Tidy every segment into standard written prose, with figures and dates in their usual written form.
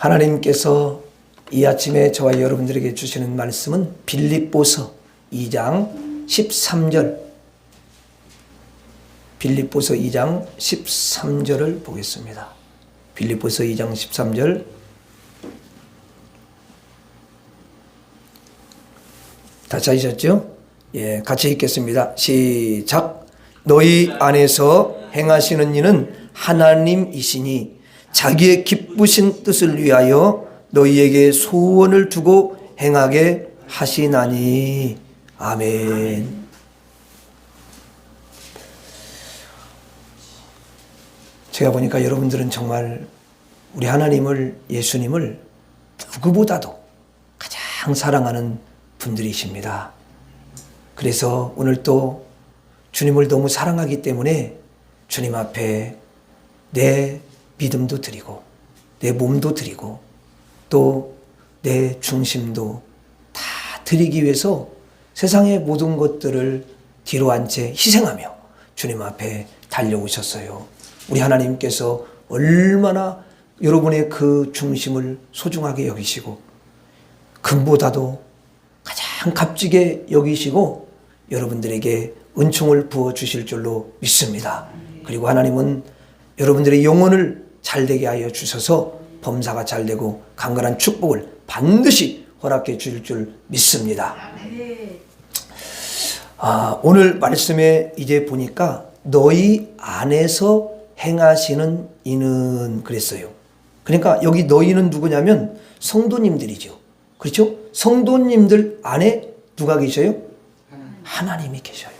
하나님께서 이 아침에 저와 여러분들에게 주시는 말씀은 빌립보서 2장 13절, 빌립보서 2장 13절을 보겠습니다. 빌립보서 2장 13절, 다 찾으셨죠? 예, 같이 읽겠습니다. 시작. 너희 안에서 행하시는 이는 하나님이시니 자기의 기쁘신 뜻을 위하여 너희에게 소원을 두고 행하게 하시나니. 아멘. 제가 보니까 여러분들은 정말 우리 하나님을, 예수님을 누구보다도 가장 사랑하는 분들이십니다. 그래서 오늘 또 주님을 너무 사랑하기 때문에 주님 앞에 내 믿음도 드리고 내 몸도 드리고 또 내 중심도 다 드리기 위해서 세상의 모든 것들을 뒤로 한 채 희생하며 주님 앞에 달려오셨어요. 우리 하나님께서 얼마나 여러분의 그 중심을 소중하게 여기시고 금보다도 가장 값지게 여기시고 여러분들에게 은총을 부어주실 줄로 믿습니다. 그리고 하나님은 여러분들의 영혼을 잘되게 하여 주셔서 범사가 잘되고 강건한 축복을 반드시 허락해 주실 줄 믿습니다. 오늘 말씀에 이제 보니까 너희 안에서 행하시는 이는 그랬어요. 그러니까 여기 너희는 누구냐면 성도님들이죠. 그렇죠? 성도님들 안에 누가 계셔요? 하나님이 계셔요.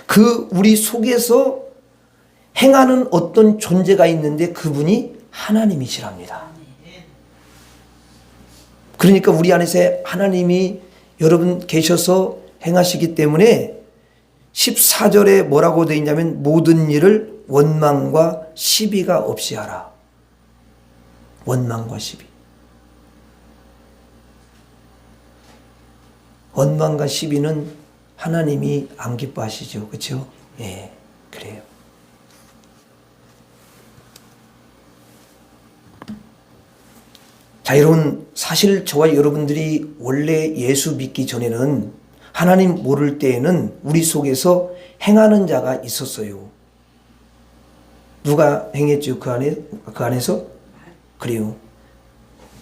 그 우리 속에서 행하는 어떤 존재가 있는데 그분이 하나님이시랍니다. 그러니까 우리 안에서 하나님이 여러분 계셔서 행하시기 때문에 14절에 뭐라고 되어 있냐면 모든 일을 원망과 시비가 없이 하라. 원망과 시비. 원망과 시비는 하나님이 안 기뻐하시죠. 그렇죠? 예, 그래요. 자, 여러분, 사실 저와 여러분들이 원래 예수 믿기 전에는 하나님 모를 때에는 우리 속에서 행하는 자가 있었어요. 누가 행했죠? 그 안에서? 그래요.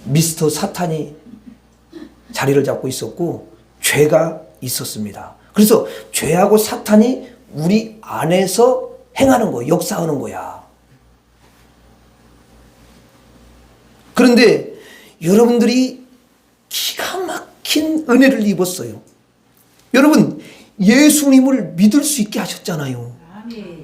미스터 사탄이 자리를 잡고 있었고 죄가 있었습니다. 그래서 죄하고 사탄이 우리 안에서 행하는 거야, 역사하는 거야. 그런데 여러분들이 기가 막힌 은혜를 입었어요. 여러분, 예수님을 믿을 수 있게 하셨잖아요.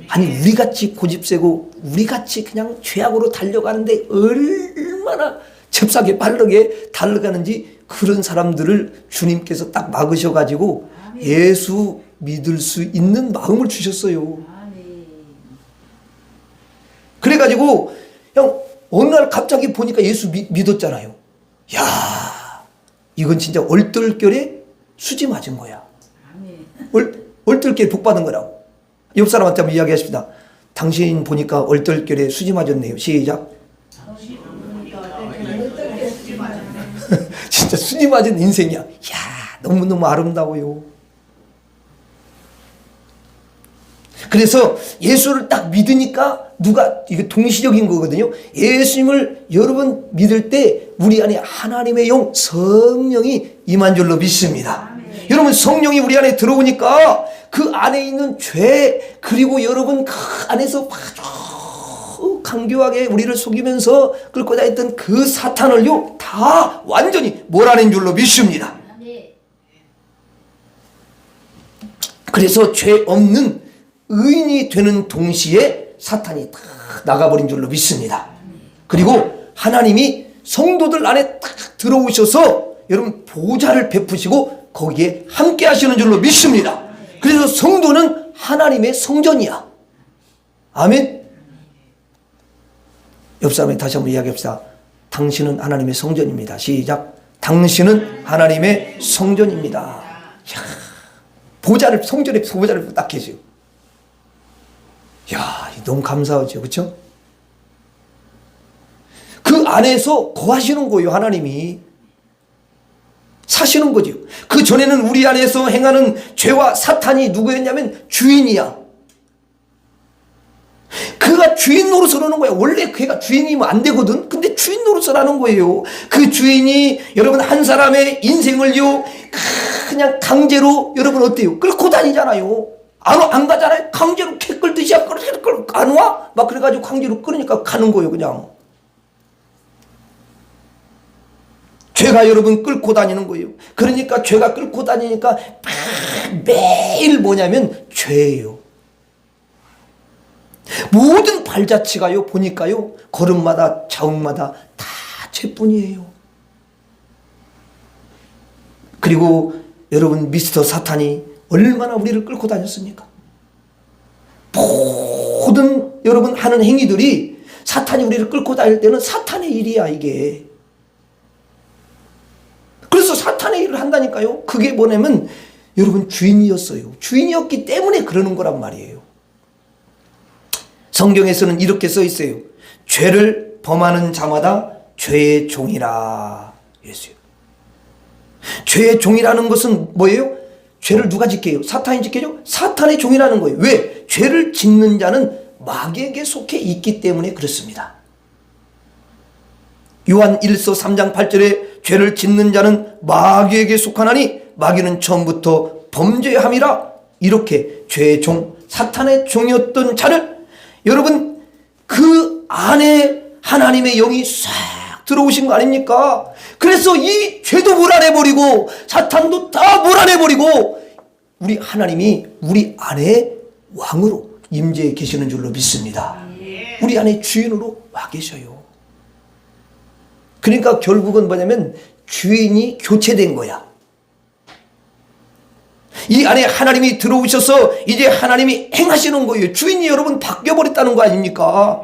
아니, 우리같이 고집세고 우리같이 그냥 죄악으로 달려가는데 얼마나 잽싸게 빠르게 달려가는지 그런 사람들을 주님께서 딱 막으셔가지고 예수 믿을 수 있는 마음을 주셨어요. 그래가지고 그냥 어느 날 갑자기 보니까 예수 믿었잖아요. 야, 이건 진짜 얼떨결에 수지 맞은 거야. 얼떨결에 복 받은 거라고. 옆 사람한테 한번 이야기하십시다. 당신 보니까 얼떨결에 수지 맞았네요. 시작. 진짜 수지 맞은 인생이야. 야, 너무너무 아름다워요. 그래서 예수를 딱 믿으니까 이게 동시적인 거거든요. 예수님을 여러분 믿을 때 우리 안에 하나님의 영 성령이 임한 줄로 믿습니다. 여러분, 성령이 우리 안에 들어오니까 그 안에 있는 죄, 그리고 여러분 그 안에서 아주 강교하게 우리를 속이면서 끌고자 했던 그 사탄을요 다 완전히 몰아낸 줄로 믿습니다. 그래서 죄 없는 의인이 되는 동시에 사탄이 다 나가버린 줄로 믿습니다. 그리고 하나님이 성도들 안에 딱 들어오셔서 여러분 보좌를 베푸시고 거기에 함께 하시는 줄로 믿습니다. 그래서 성도는 하나님의 성전이야. 아멘. 옆 사람에 다시 한번 이야기합시다. 당신은 하나님의 성전입니다. 시작. 당신은 하나님의 성전입니다. 성전에 보좌를 딱 계세요. 야, 너무 감사하죠. 그렇죠? 그 그 안에서 거하시는 거예요. 하나님이 사시는 거죠. 그 전에는 우리 안에서 행하는 죄와 사탄이 누구였냐면 주인이야. 그가 주인 노릇을 하는 거야. 원래 걔가 주인이면 안 되거든. 근데 주인 노릇을 하는 거예요. 그 주인이 여러분 한 사람의 인생을요 그냥 강제로 여러분 어때요? 끌고 다니잖아요. 안 가잖아요. 강제로 개 끌듯이 안 와? 막 그래가지고 강제로 끌으니까 가는 거예요. 그냥 죄가 여러분 끌고 다니는 거예요. 그러니까 죄가 끌고 다니니까 매일 뭐냐면 죄예요. 모든 발자취가요 보니까요 걸음마다 자욱마다 다 죄뿐이에요. 그리고 여러분 미스터 사탄이 얼마나 우리를 끌고 다녔습니까? 모든 여러분 하는 행위들이 사탄이 우리를 끌고 다닐 때는 사탄의 일이야 이게. 그래서 사탄의 일을 한다니까요. 그게 뭐냐면 여러분 주인이었어요. 주인이었기 때문에 그러는 거란 말이에요. 성경에서는 이렇게 써 있어요. 죄를 범하는 자마다 죄의 종이라 이랬어요. 죄의 종이라는 것은 뭐예요? 죄를 누가 지켜요? 사탄이 지켜요? 사탄의 종이라는 거예요. 왜? 죄를 짓는 자는 마귀에게 속해 있기 때문에 그렇습니다. 요한 1서 3장 8절에 죄를 짓는 자는 마귀에게 속하나니 마귀는 처음부터 범죄함이라. 이렇게 죄의 종, 사탄의 종이었던 자를 여러분 그 안에 하나님의 영이 싹 들어오신 거 아닙니까? 그래서 이 죄도 몰아내버리고 사탄도 다 몰아내버리고 우리 하나님이 우리 안에 왕으로 임재해 계시는 줄로 믿습니다. 우리 안에 주인으로 와 계셔요. 그러니까 결국은 뭐냐면 주인이 교체된 거야. 이 안에 하나님이 들어오셔서 이제 하나님이 행하시는 거예요. 주인이 여러분 바뀌어버렸다는 거 아닙니까?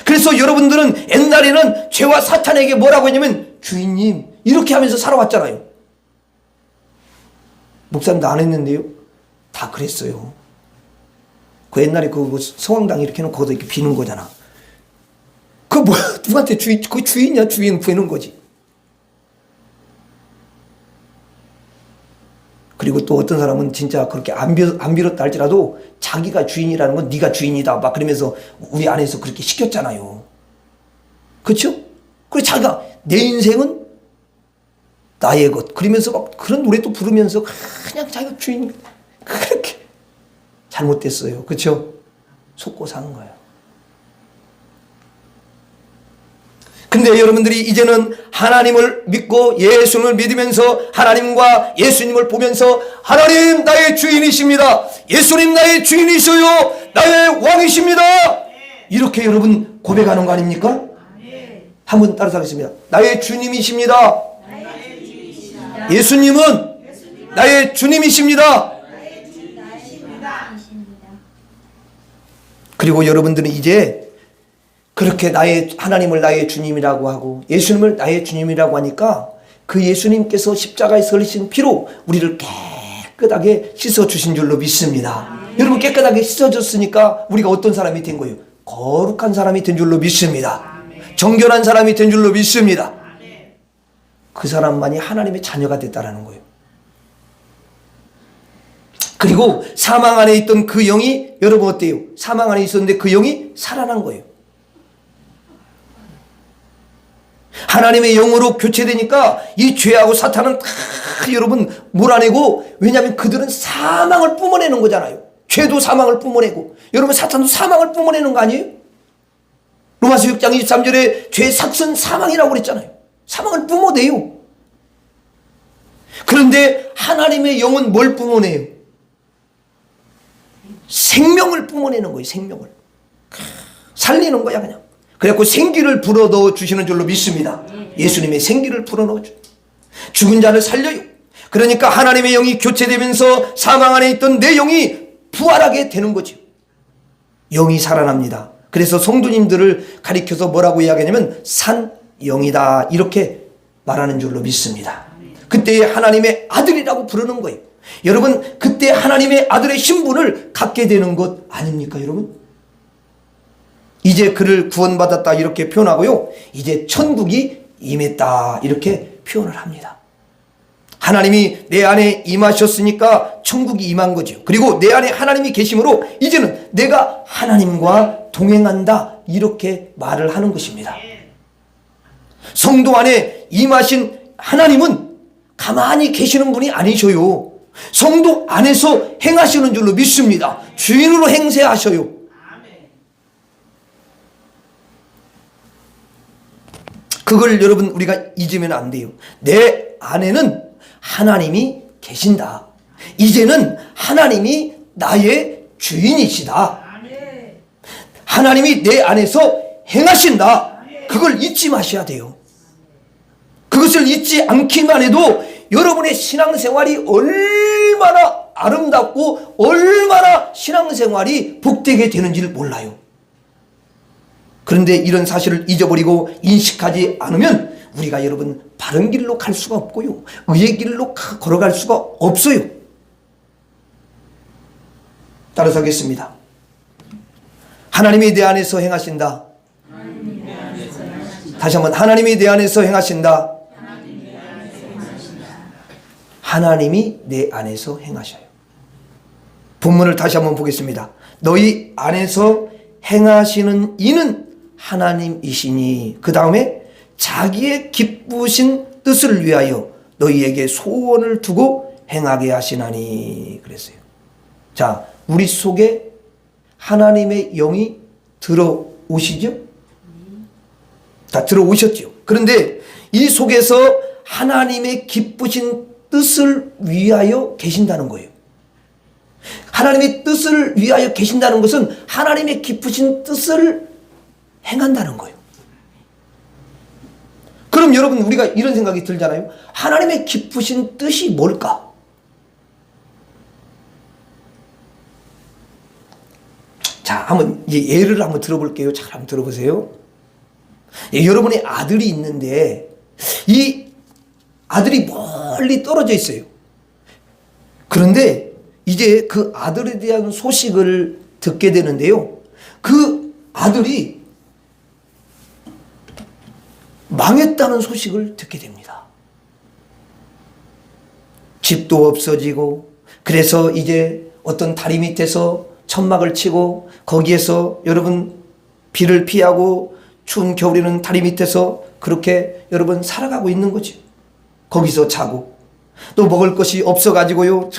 그래서 여러분들은 옛날에는 죄와 사탄에게 뭐라고 했냐면 주인님 이렇게 하면서 살아왔잖아요. 목사님도 안 했는데요. 다 그랬어요. 그 옛날에 그 성황당 이렇게 해놓고 거기서 이렇게 비는 거잖아. 그 뭐야? 누구한테 주인, 그 주인이야. 주인 구해놓은 거지. 그리고 또 어떤 사람은 진짜 그렇게 안 빌었다 할지라도 자기가 주인이라는 건 네가 주인이다 막 그러면서 우리 안에서 그렇게 시켰잖아요. 그렇죠? 그리고 자기가 내 인생은 나의 것 그러면서 막 그런 노래도 부르면서 그냥 자기가 주인 그렇게 잘못됐어요. 그렇죠? 속고 사는 거예요. 근데 여러분들이 이제는 하나님을 믿고 예수님을 믿으면서 하나님과 예수님을 보면서 하나님 나의 주인이십니다. 예수님 나의 주인이셔요. 나의 왕이십니다. 이렇게 여러분 고백하는 거 아닙니까? 한번 따라서 하겠습니다. 나의 주님이십니다. 예수님은 나의 주님이십니다. 그리고 여러분들은 이제 그렇게 하나님을 나의 주님이라고 하고 예수님을 나의 주님이라고 하니까 그 예수님께서 십자가에 흘리신 피로 우리를 깨끗하게 씻어주신 줄로 믿습니다. 여러분 깨끗하게 씻어줬으니까 우리가 어떤 사람이 된 거예요? 거룩한 사람이 된 줄로 믿습니다. 정결한 사람이 된 줄로 믿습니다. 그 사람만이 하나님의 자녀가 됐다라는 거예요. 그리고 사망 안에 있던 그 영이 여러분 어때요? 사망 안에 있었는데 그 영이 살아난 거예요. 하나님의 영으로 교체되니까 이 죄하고 사탄은 다 여러분 몰아내고 왜냐하면 그들은 사망을 뿜어내는 거잖아요. 죄도 사망을 뿜어내고 여러분 사탄도 사망을 뿜어내는 거 아니에요? 로마서 6장 23절에 죄의 삭은 사망이라고 그랬잖아요. 사망을 뿜어내요. 그런데 하나님의 영은 뭘 뿜어내요? 생명을 뿜어내는 거예요. 생명을 살리는 거야 그냥. 그래갖고 생기를 불어넣어 주시는 줄로 믿습니다. 예수님의 생기를 불어넣어 주 죽은 자를 살려요. 그러니까 하나님의 영이 교체되면서 사망 안에 있던 내 영이 부활하게 되는 거죠. 영이 살아납니다. 그래서 성도님들을 가리켜서 뭐라고 이야기하냐면 산 영이다 이렇게 말하는 줄로 믿습니다. 그때 하나님의 아들이라고 부르는 거예요. 여러분 그때 하나님의 아들의 신분을 갖게 되는 것 아닙니까 여러분? 이제 그를 구원받았다 이렇게 표현하고요. 이제 천국이 임했다 이렇게 표현을 합니다. 하나님이 내 안에 임하셨으니까 천국이 임한 거죠. 그리고 내 안에 하나님이 계심으로 이제는 내가 하나님과 동행한다 이렇게 말을 하는 것입니다. 성도 안에 임하신 하나님은 가만히 계시는 분이 아니셔요. 성도 안에서 행하시는 줄로 믿습니다. 주인으로 행세하셔요. 그걸 여러분 우리가 잊으면 안 돼요. 내 안에는 하나님이 계신다. 이제는 하나님이 나의 주인이시다. 하나님이 내 안에서 행하신다. 그걸 잊지 마셔야 돼요. 그것을 잊지 않기만 해도 여러분의 신앙생활이 얼마나 아름답고 얼마나 신앙생활이 복되게 되는지를 몰라요. 그런데 이런 사실을 잊어버리고 인식하지 않으면 우리가 여러분 바른 길로 갈 수가 없고요. 의의 길로 걸어갈 수가 없어요. 따라서 하겠습니다. 하나님이 내 안에서 행하신다. 다시 한번 하나님이 내 안에서 행하신다. 하나님이 내 안에서 행하셔요. 본문을 다시 한번 보겠습니다. 너희 안에서 행하시는 이는 하나님이시니 그 다음에 자기의 기쁘신 뜻을 위하여 너희에게 소원을 두고 행하게 하시나니 그랬어요. 자, 우리 속에 하나님의 영이 들어오시죠? 다 들어오셨죠. 그런데 이 속에서 하나님의 기쁘신 뜻을 위하여 계신다는 거예요. 하나님의 뜻을 위하여 계신다는 것은 하나님의 기쁘신 뜻을 행한다는 거예요. 그럼 여러분 우리가 이런 생각이 들잖아요. 하나님의 기쁘신 뜻이 뭘까? 자, 한번 예를 한번 들어볼게요. 잘 한번 들어보세요. 여러분의 아들이 있는데 이 아들이 멀리 떨어져 있어요. 그런데 이제 그 아들에 대한 소식을 듣게 되는데요. 그 아들이 망했다는 소식을 듣게 됩니다. 집도 없어지고 그래서 이제 어떤 다리 밑에서 천막을 치고 거기에서 여러분 비를 피하고 추운 겨울에는 다리 밑에서 그렇게 여러분 살아가고 있는 거죠. 거기서 자고 또 먹을 것이 없어가지고요.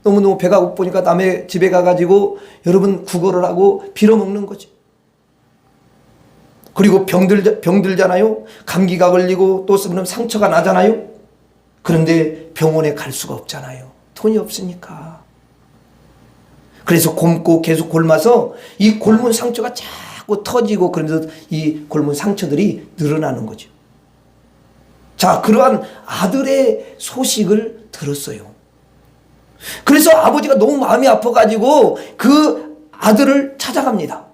너무너무 배가 고프니까 남의 집에 가가지고 여러분 구걸을 하고 빌어먹는 거죠. 그리고 병들잖아요. 감기가 걸리고 또 쓰면 상처가 나잖아요. 그런데 병원에 갈 수가 없잖아요. 돈이 없으니까. 그래서 곪고 계속 곪아서 이 곪은 상처가 자꾸 터지고 그러면서 이 곪은 상처들이 늘어나는 거죠. 자, 그러한 아들의 소식을 들었어요. 그래서 아버지가 너무 마음이 아파가지고 그 아들을 찾아갑니다.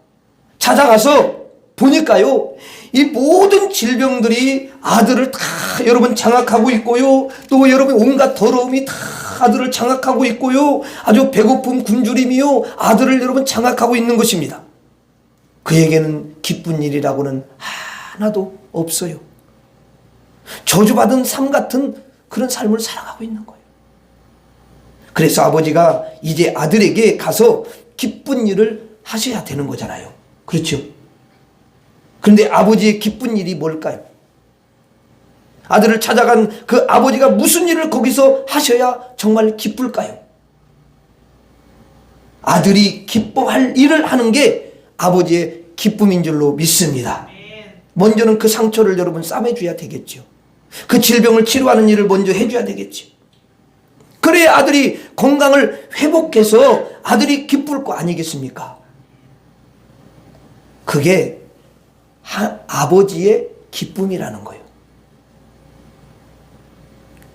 찾아가서 보니까요, 이 모든 질병들이 아들을 다 여러분 장악하고 있고요. 또 여러분 온갖 더러움이 다 아들을 장악하고 있고요. 아주 배고픔, 굶주림이요. 아들을 여러분 장악하고 있는 것입니다. 그에게는 기쁜 일이라고는 하나도 없어요. 저주받은 삶 같은 그런 삶을 살아가고 있는 거예요. 그래서 아버지가 이제 아들에게 가서 기쁜 일을 하셔야 되는 거잖아요. 그렇죠? 그런데 아버지의 기쁜 일이 뭘까요? 아들을 찾아간 그 아버지가 무슨 일을 거기서 하셔야 정말 기쁠까요? 아들이 기뻐할 일을 하는 게 아버지의 기쁨인 줄로 믿습니다. 먼저는 그 상처를 여러분 싸매줘야 되겠죠. 그 질병을 치료하는 일을 먼저 해줘야 되겠죠. 그래야 아들이 건강을 회복해서 아들이 기쁠 거 아니겠습니까? 그게 아버지의 기쁨이라는 거예요.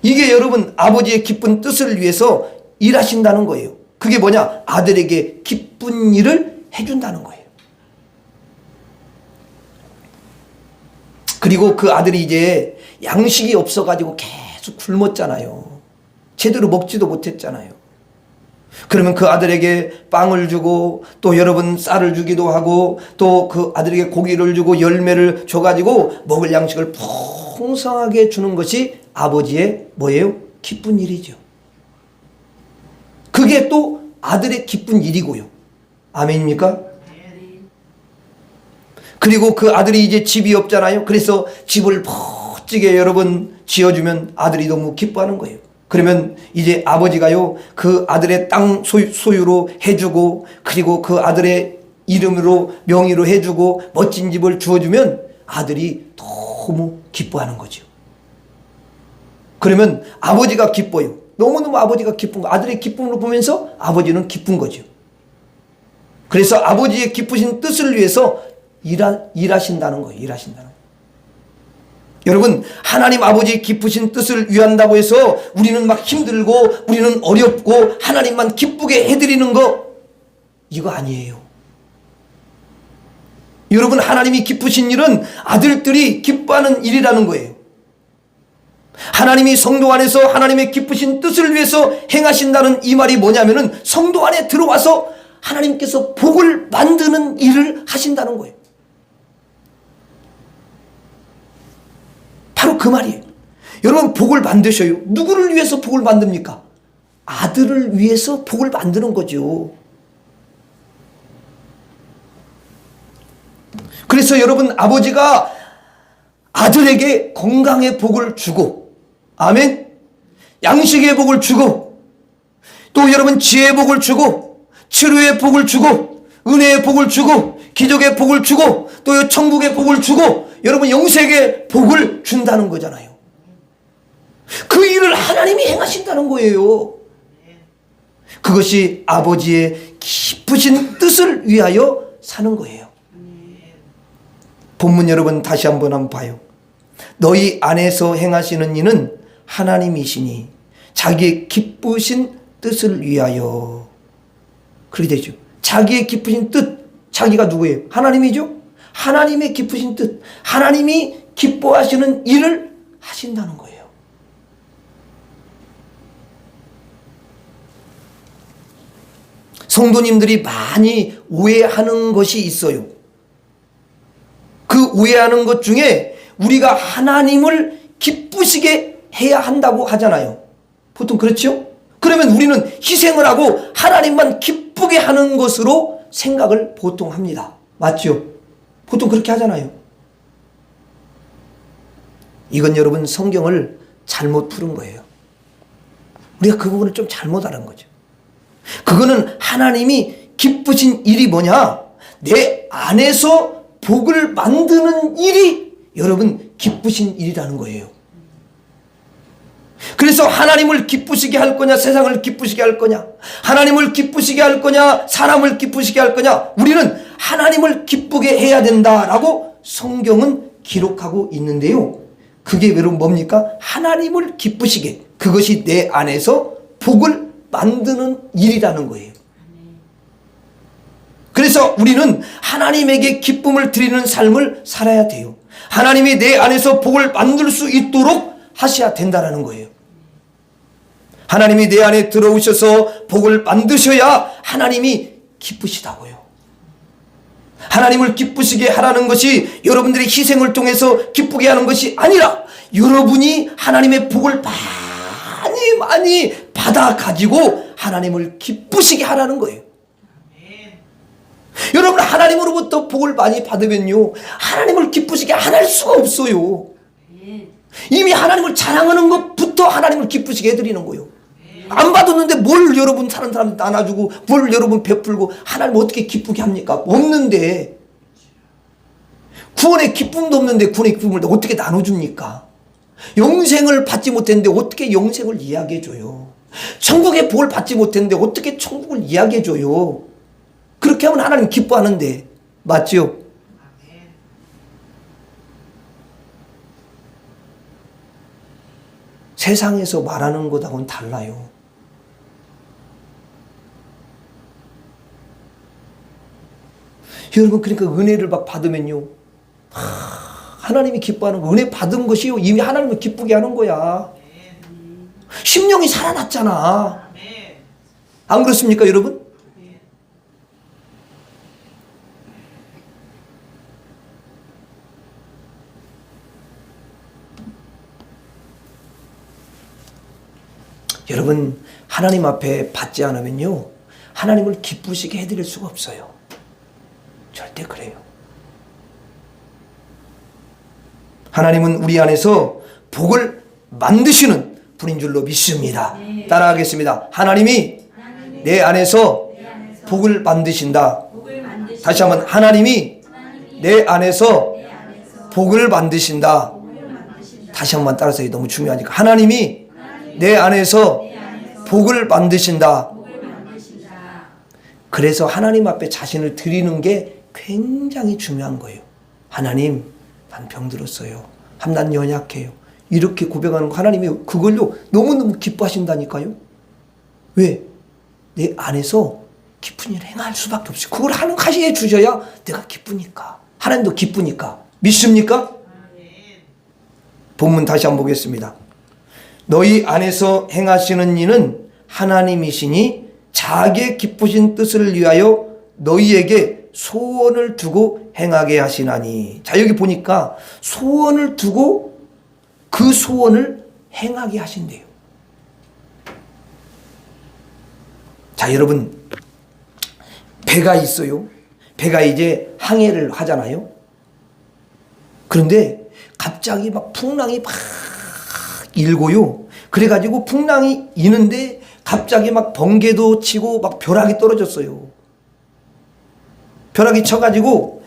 이게 여러분 아버지의 기쁜 뜻을 위해서 일하신다는 거예요. 그게 뭐냐? 아들에게 기쁜 일을 해준다는 거예요. 그리고 그 아들이 이제 양식이 없어가지고 계속 굶었잖아요. 제대로 먹지도 못했잖아요. 그러면 그 아들에게 빵을 주고 또 여러분 쌀을 주기도 하고 또 그 아들에게 고기를 주고 열매를 줘가지고 먹을 양식을 풍성하게 주는 것이 아버지의 뭐예요? 기쁜 일이죠. 그게 또 아들의 기쁜 일이고요. 아멘입니까? 그리고 그 아들이 이제 집이 없잖아요. 그래서 집을 멋지게 여러분 지어주면 아들이 너무 기뻐하는 거예요. 그러면 이제 아버지가요, 그 아들의 땅 소유로 해주고, 그리고 그 아들의 이름으로 명의로 해주고 멋진 집을 주어주면 아들이 너무 기뻐하는 거죠. 그러면 아버지가 기뻐요. 너무너무 아버지가 기쁜 거, 아들의 기쁨을 보면서 아버지는 기쁜 거죠. 그래서 아버지의 기쁘신 뜻을 위해서 일하신다는 거예요. 일하신다는 거예요. 여러분, 하나님 아버지의 기쁘신 뜻을 위한다고 해서 우리는 막 힘들고 우리는 어렵고 하나님만 기쁘게 해드리는 거, 이거 아니에요. 여러분, 하나님이 기쁘신 일은 아들들이 기뻐하는 일이라는 거예요. 하나님이 성도 안에서 하나님의 기쁘신 뜻을 위해서 행하신다는 이 말이 뭐냐면은 성도 안에 들어와서 하나님께서 복을 만드는 일을 하신다는 거예요. 바로 그 말이에요. 여러분, 복을 만드셔요. 누구를 위해서 복을 만듭니까? 아들을 위해서 복을 만드는 거죠. 그래서 여러분, 아버지가 아들에게 건강의 복을 주고, 아멘, 양식의 복을 주고, 또 여러분 지혜의 복을 주고, 치료의 복을 주고, 은혜의 복을 주고, 기적의 복을 주고, 또 천국의 복을 주고, 여러분 영생의 복을 준다는 거잖아요. 그 일을 하나님이 행하신다는 거예요. 그것이 아버지의 기쁘신 뜻을 위하여 사는 거예요. 본문 여러분 다시 한번 봐요. 너희 안에서 행하시는 이는 하나님이시니 자기의 기쁘신 뜻을 위하여. 그렇게 되죠. 자기의 기쁘신 뜻, 자기가 누구예요? 하나님이죠. 하나님의 기쁘신 뜻, 하나님이 기뻐하시는 일을 하신다는 거예요. 성도님들이 많이 오해하는 것이 있어요. 그 오해하는 것 중에 우리가 하나님을 기쁘시게 해야 한다고 하잖아요. 보통 그렇죠? 그러면 우리는 희생을 하고 하나님만 기쁘게 하는 것으로 생각을 보통 합니다. 맞죠? 보통 그렇게 하잖아요. 이건 여러분 성경을 잘못 푸른 거예요. 우리가 그 부분을 좀 잘못 알은 거죠. 그거는 하나님이 기쁘신 일이 뭐냐? 내 안에서 복을 만드는 일이 여러분 기쁘신 일이라는 거예요. 그래서 하나님을 기쁘시게 할 거냐, 세상을 기쁘시게 할 거냐, 하나님을 기쁘시게 할 거냐, 사람을 기쁘시게 할 거냐, 우리는 하나님을 기쁘게 해야 된다라고 성경은 기록하고 있는데요. 그게 여러분 뭡니까? 하나님을 기쁘시게, 그것이 내 안에서 복을 만드는 일이라는 거예요. 그래서 우리는 하나님에게 기쁨을 드리는 삶을 살아야 돼요. 하나님이 내 안에서 복을 만들 수 있도록 하셔야 된다는 거예요. 하나님이 내 안에 들어오셔서 복을 만드셔야 하나님이 기쁘시다고요. 하나님을 기쁘시게 하라는 것이 여러분들의 희생을 통해서 기쁘게 하는 것이 아니라 여러분이 하나님의 복을 많이 받아 가지고 하나님을 기쁘시게 하라는 거예요. 여러분, 하나님으로부터 복을 많이 받으면요, 하나님을 기쁘시게 안 할 수가 없어요. 이미 하나님을 자랑하는 것부터 하나님을 기쁘시게 해드리는 거예요. 안 받았는데 뭘 여러분 다른 사람 나눠주고 뭘 여러분 베풀고 하나님 어떻게 기쁘게 합니까? 없는데, 구원의 기쁨도 없는데 구원의 기쁨을 어떻게 나눠줍니까? 영생을 받지 못했는데 어떻게 영생을 이야기해줘요? 천국의 복을 받지 못했는데 어떻게 천국을 이야기해줘요? 그렇게 하면 하나님 기뻐하는데, 맞죠? 세상에서 말하는 것하고는 달라요. 여러분, 그러니까 은혜를 막 받으면요, 하나님이 기뻐하는 거, 은혜 받은 것이요, 이미 하나님을 기쁘게 하는 거야. 심령이 살아났잖아. 안 그렇습니까, 여러분? 여러분, 하나님 앞에 받지 않으면요, 하나님을 기쁘시게 해드릴 수가 없어요. 절대 그래요. 하나님은 우리 안에서 복을 만드시는 분인 줄로 믿습니다. 따라하겠습니다. 하나님이 내 안에서 복을 만드신다. 다시 한번, 하나님이 내 안에서 복을 만드신다. 다시 한번 따라서, 너무 중요하니까. 하나님이 내 안에서 복을 만드신다. 그래서 하나님 앞에 자신을 드리는 게 굉장히 중요한 거예요. 하나님, 난 병들었어요. 난 연약해요. 이렇게 고백하는 거 하나님이 그걸로 너무너무 기뻐하신다니까요. 왜? 내 안에서 기쁜 일을 행할 수밖에 없어요. 그걸 하시해 주셔야 내가 기쁘니까. 하나님도 기쁘니까. 믿습니까? 본문 다시 한번 보겠습니다. 너희 안에서 행하시는 이는 하나님이시니 자기의 기쁘신 뜻을 위하여 너희에게 소원을 두고 행하게 하시나니. 자, 여기 보니까 소원을 두고 그 소원을 행하게 하신대요. 자, 여러분, 배가 있어요. 배가 이제 항해를 하잖아요. 그런데 갑자기 막 풍랑이 막 일고요. 그래가지고 풍랑이 이는데 갑자기 막 번개도 치고 막 벼락이 떨어졌어요. 벼락이 쳐가지고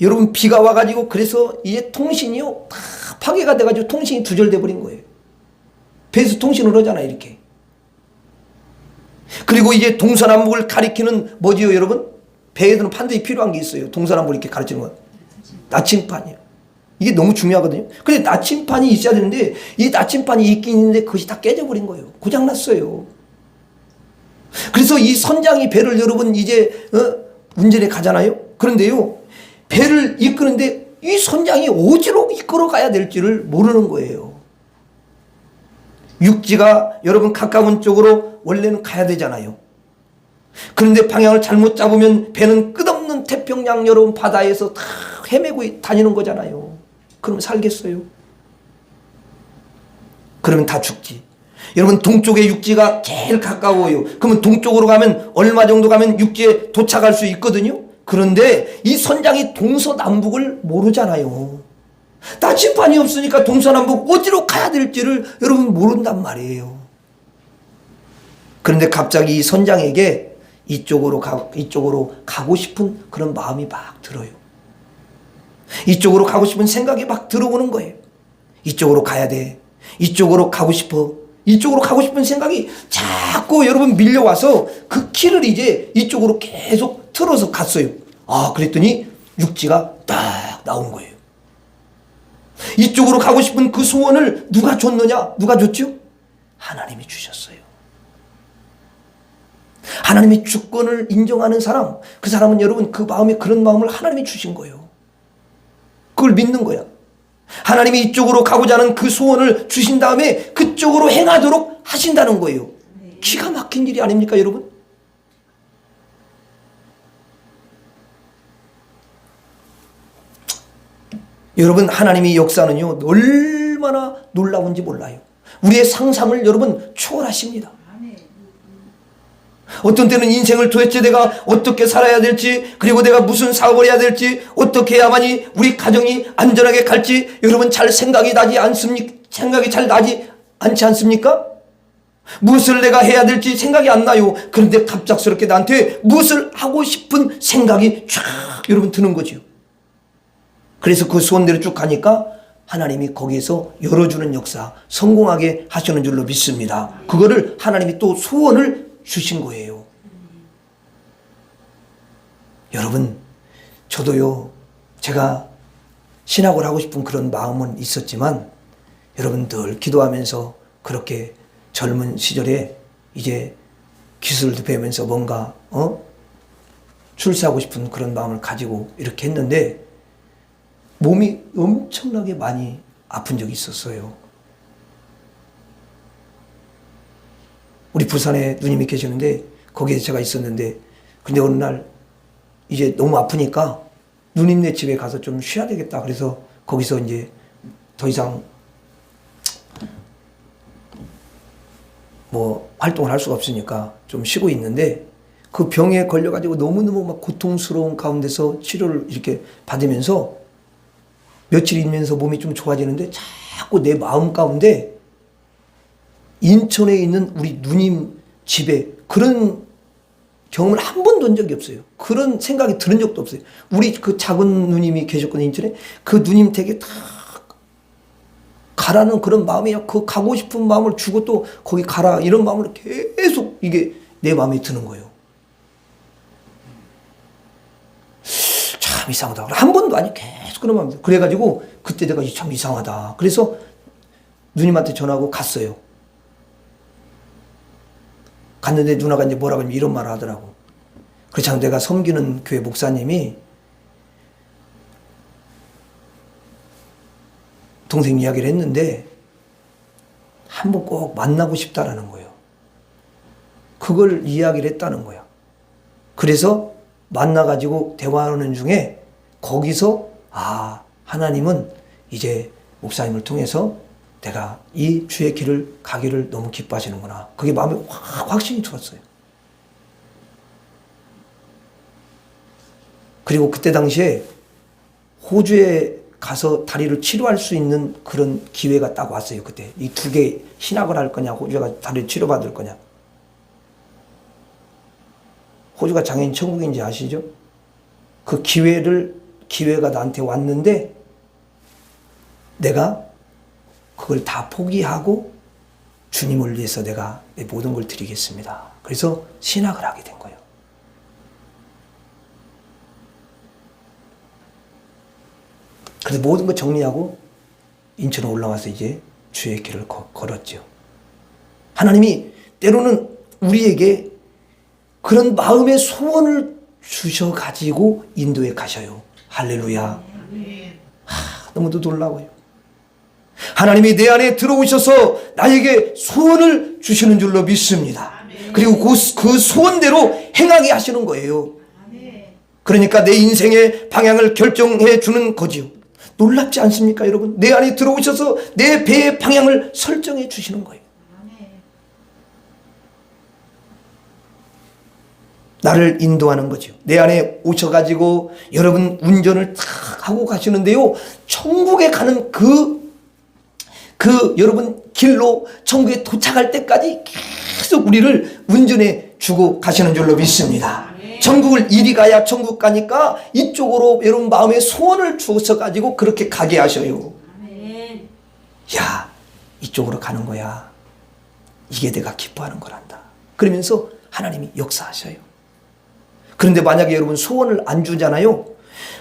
여러분, 비가 와가지고 그래서 이제 통신이요 다 파괴가 돼가지고 통신이 두절돼 버린 거예요. 배에서 통신을 하잖아요, 이렇게. 그리고 이제 동서남북을 가리키는 뭐지요, 여러분? 배에는 반드시 필요한 게 있어요. 동서남북을 이렇게 가르치는 건 나침판이에요. 이게 너무 중요하거든요. 근데 나침판이 있어야 되는데 이 나침판이 있긴 있는데 그것이 다 깨져버린 거예요. 고장났어요. 그래서 이 선장이 배를 여러분 이제 운전에 가잖아요. 그런데요, 배를 이끄는데 이 선장이 어디로 이끌어 가야 될지를 모르는 거예요. 육지가 여러분 가까운 쪽으로 원래는 가야 되잖아요. 그런데 방향을 잘못 잡으면 배는 끝없는 태평양 여러분 바다에서 다 헤매고 다니는 거잖아요. 그러면 살겠어요? 그러면 다 죽지. 여러분, 동쪽의 육지가 제일 가까워요. 그러면 동쪽으로 가면 얼마 정도 가면 육지에 도착할 수 있거든요. 그런데 이 선장이 동서남북을 모르잖아요. 나침판이 없으니까 동서남북 어디로 가야 될지를 여러분 모른단 말이에요. 그런데 갑자기 이 선장에게 이쪽으로 가고 싶은 그런 마음이 막 들어요. 이쪽으로 가고 싶은 생각이 막 들어오는 거예요. 이쪽으로 가야 돼. 이쪽으로 가고 싶어. 이쪽으로 가고 싶은 생각이 자꾸 여러분 밀려와서 그 키를 이제 이쪽으로 계속 틀어서 갔어요. 그랬더니 육지가 딱 나온 거예요. 이쪽으로 가고 싶은 그 소원을 누가 줬느냐? 누가 줬죠? 하나님이 주셨어요. 하나님의 주권을 인정하는 사람, 그 사람은 여러분 그 마음에 그런 마음을 하나님이 주신 거예요. 그걸 믿는 거야. 하나님이 이쪽으로 가고자 하는 그 소원을 주신 다음에 그쪽으로 행하도록 하신다는 거예요. 기가 막힌 일이 아닙니까, 여러분? 여러분, 하나님의 역사는요 얼마나 놀라운지 몰라요. 우리의 상상을 여러분 초월하십니다. 어떤 때는 인생을 도대체 내가 어떻게 살아야 될지, 그리고 내가 무슨 사업을 해야 될지, 어떻게 해야만이 우리 가정이 안전하게 갈지 여러분 잘 생각이 나지 않습니까? 생각이 잘 나지 않지 않습니까? 무엇을 내가 해야 될지 생각이 안 나요. 그런데 갑작스럽게 나한테 무엇을 하고 싶은 생각이 쫙 여러분 드는 거죠. 그래서 그 소원대로 쭉 가니까 하나님이 거기에서 열어주는 역사, 성공하게 하시는 줄로 믿습니다. 그거를 하나님이 또 소원을 주신 거예요. 여러분, 저도요, 제가 신학을 하고 싶은 그런 마음은 있었지만, 여러분 늘 기도하면서 그렇게 젊은 시절에 이제 기술도 배우면서 뭔가, 출세하고 싶은 그런 마음을 가지고 이렇게 했는데, 몸이 엄청나게 많이 아픈 적이 있었어요. 우리 부산에 누님이 계시는데 거기에 제가 있었는데, 근데 어느 날 이제 너무 아프니까 누님네 집에 가서 좀 쉬어야 되겠다. 그래서 거기서 이제 더 이상 뭐 활동을 할 수가 없으니까 좀 쉬고 있는데, 그 병에 걸려가지고 너무너무 막 고통스러운 가운데서 치료를 이렇게 받으면서 며칠 있면서 몸이 좀 좋아지는데, 자꾸 내 마음 가운데 인천에 있는 우리 누님 집에 그런 경험을 한 번도 한 적이 없어요. 그런 생각이 들은 적도 없어요. 우리 그 작은 누님이 계셨거든요, 인천에. 그 누님 댁에 다 가라는 그런 마음이야. 그 가고 싶은 마음을 주고 또 거기 가라 이런 마음을 계속 이게 내 마음에 드는 거예요. 참 이상하다. 한 번도 아니 계속 그런 마음이 들어요. 그래가지고 그때 내가 참 이상하다. 그래서 누님한테 전화하고 갔어요. 갔는데 누나가 이제 뭐라고 하냐면 이런 말을 하더라고. 그렇잖아. 내가 섬기는 교회 목사님이 동생 이야기를 했는데 한번 꼭 만나고 싶다라는 거예요. 그걸 이야기를 했다는 거야. 그래서 만나가지고 대화하는 중에 거기서 하나님은 이제 목사님을 통해서 내가 이 주의 길을 가기를 너무 기뻐하시는구나. 그게 마음에 확신이 들었어요. 그리고 그때 당시에 호주에 가서 다리를 치료할 수 있는 그런 기회가 딱 왔어요. 그때 이 두 개 신학을 할 거냐, 호주가 다리를 치료받을 거냐. 호주가 장애인 천국인지 아시죠? 그 기회가 나한테 왔는데 내가 그걸 다 포기하고 주님을 위해서 내가 내 모든 걸 드리겠습니다. 그래서 신학을 하게 된 거예요. 그래서 모든 거 정리하고 인천에 올라와서 이제 주의 길을 걸었죠. 하나님이 때로는 우리에게 그런 마음의 소원을 주셔가지고 인도에 가셔요. 할렐루야. 너무도 놀라워요. 하나님이 내 안에 들어오셔서 나에게 소원을 주시는 줄로 믿습니다. 그리고 그 소원대로 행하게 하시는 거예요. 그러니까 내 인생의 방향을 결정해 주는 거지요. 놀랍지 않습니까, 여러분? 내 안에 들어오셔서 내 배의 방향을 설정해 주시는 거예요. 나를 인도하는 거죠. 내 안에 오셔가지고 여러분 운전을 탁 하고 가시는데요. 천국에 가는 그 여러분 길로 천국에 도착할 때까지 계속 우리를 운전해 주고 가시는 줄로 믿습니다. 천국을 이리 가야 천국 가니까 이쪽으로 여러분 마음에 소원을 주셔가지고 그렇게 가게 하셔요. 야, 이쪽으로 가는 거야. 이게 내가 기뻐하는 거란다. 그러면서 하나님이 역사하셔요. 그런데 만약에 여러분 소원을 안 주잖아요.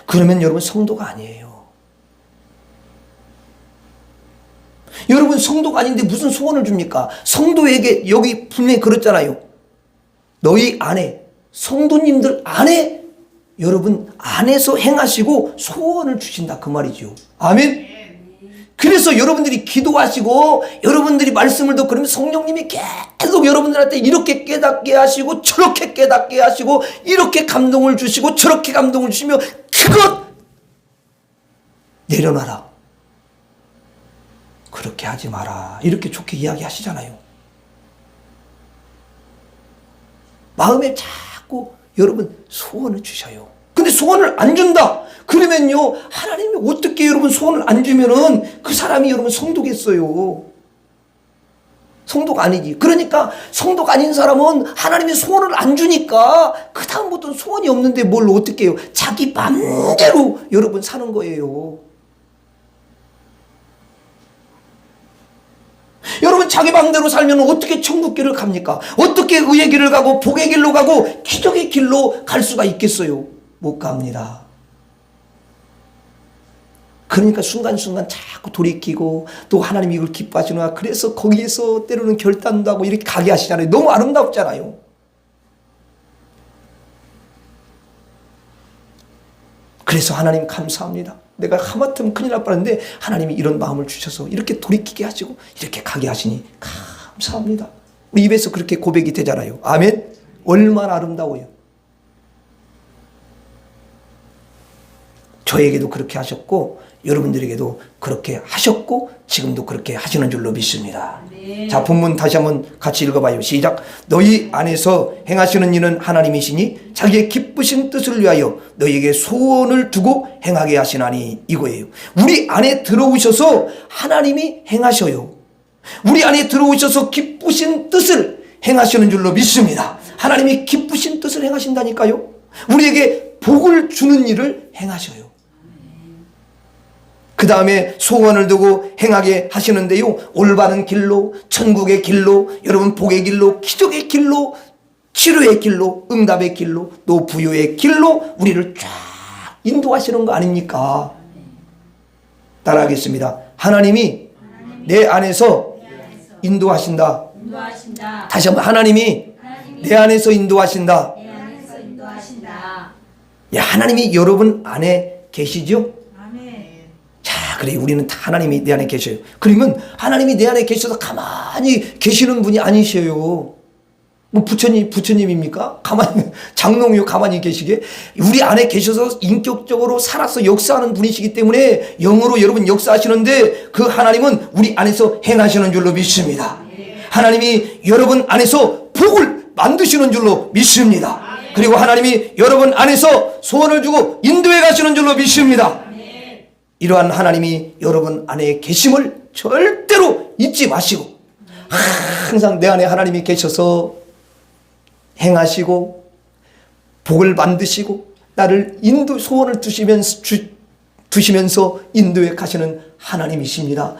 그러면 여러분 성도가 아니에요. 여러분 성도가 아닌데 무슨 소원을 줍니까? 성도에게 여기 분명히 그랬잖아요. 너희 안에 성도님들 안에 여러분 안에서 행하시고 소원을 주신다 그 말이죠. 아멘. 그래서 여러분들이 기도하시고 여러분들이 말씀을 듣고 그러면 성령님이 계속 여러분들한테 이렇게 깨닫게 하시고 저렇게 깨닫게 하시고 이렇게 감동을 주시고 저렇게 감동을 주시며 그것 내려놔라. 그렇게 하지 마라. 이렇게 좋게 이야기하시잖아요. 마음에 자꾸 여러분 소원을 주셔요. 근데 소원을 안 준다. 그러면요 하나님이 어떻게 여러분 소원을 안 주면은 그 사람이 여러분 성도겠어요. 성도가 아니지. 그러니까 성도가 아닌 사람은 하나님이 소원을 안 주니까 그 다음부터는 소원이 없는데 뭘 어떻게 해요. 자기 맘대로 여러분 사는 거예요. 여러분 자기 맘대로 살면 어떻게 천국 길을 갑니까? 어떻게 의의 길을 가고 복의 길로 가고 기적의 길로 갈 수가 있겠어요? 못 갑니다. 그러니까 순간순간 자꾸 돌이키고 또 하나님이 이걸 기뻐하시나 그래서 거기에서 때로는 결단도 하고 이렇게 가게 하시잖아요. 너무 아름답잖아요. 그래서 하나님 감사합니다. 내가 하마터면 큰일 날 뻔했는데 하나님이 이런 마음을 주셔서 이렇게 돌이키게 하시고 이렇게 가게 하시니 감사합니다. 우리 입에서 그렇게 고백이 되잖아요. 아멘. 얼마나 아름다워요. 저에게도 그렇게 하셨고 여러분들에게도 그렇게 하셨고 지금도 그렇게 하시는 줄로 믿습니다. 네. 자, 본문 다시 한번 같이 읽어봐요. 시작. 너희 안에서 행하시는 이는 하나님이시니 자기의 기쁘신 뜻을 위하여 너희에게 소원을 두고 행하게 하시나니, 이거예요. 우리 안에 들어오셔서 하나님이 행하셔요. 우리 안에 들어오셔서 기쁘신 뜻을 행하시는 줄로 믿습니다. 하나님이 기쁘신 뜻을 행하신다니까요. 우리에게 복을 주는 일을 행하셔요. 그 다음에 소원을 두고 행하게 하시는데요, 올바른 길로, 천국의 길로, 여러분 복의 길로, 기적의 길로, 치료의 길로, 응답의 길로, 또 부유의 길로 우리를 쫙 인도하시는 거 아닙니까? 따라하겠습니다. 하나님이 내 안에서 인도하신다. 인도하신다. 다시 한번, 하나님이 내 안에서 인도하신다. 내 안에서 인도하신다. 예, 하나님이 여러분 안에 계시죠? 아멘. 자, 그래, 우리는 다 하나님이 내 안에 계셔요. 그러면 하나님이 내 안에 계셔서 가만히 계시는 분이 아니셔요. 뭐 부처님입니까? 가만히, 장롱이요, 가만히 계시게? 우리 안에 계셔서 인격적으로 살아서 역사하는 분이시기 때문에 영으로 여러분 역사하시는데, 그 하나님은 우리 안에서 행하시는 줄로 믿습니다. 하나님이 여러분 안에서 복을 만드시는 줄로 믿습니다. 그리고 하나님이 여러분 안에서 소원을 주고 인도해 가시는 줄로 믿습니다. 이러한 하나님이 여러분 안에 계심을 절대로 잊지 마시고, 항상 내 안에 하나님이 계셔서 행하시고 복을 만드시고 나를 소원을 두시면서 인도해 가시는 하나님이십니다.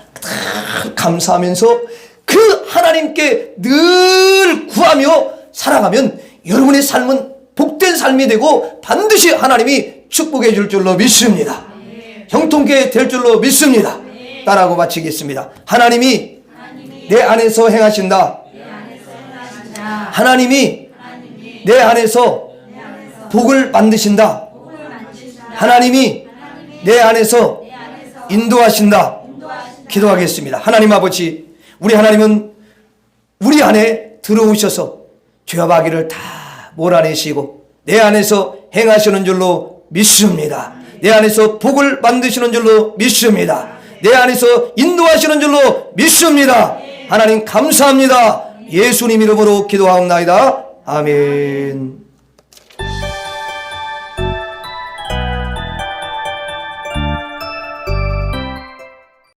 감사하면서 그 하나님께 늘 구하며 살아가면 여러분의 삶은 복된 삶이 되고 반드시 하나님이 축복해 줄 줄로 믿습니다. 형통케 될 줄로 믿습니다. 따라하고 마치겠습니다. 하나님이 내 안에서 행하신다. 하나님이 내 안에서 복을 만드신다. 하나님이 내 안에서 인도하신다. 기도하겠습니다. 하나님 아버지, 우리 하나님은 우리 안에 들어오셔서 죄와 마귀를 다 몰아내시고 내 안에서 행하시는 줄로 믿습니다. 내 안에서 복을 만드시는 줄로 믿습니다. 내 안에서 인도하시는 줄로 믿습니다. 하나님 감사합니다. 예수님 이름으로 기도하옵나이다. 아멘.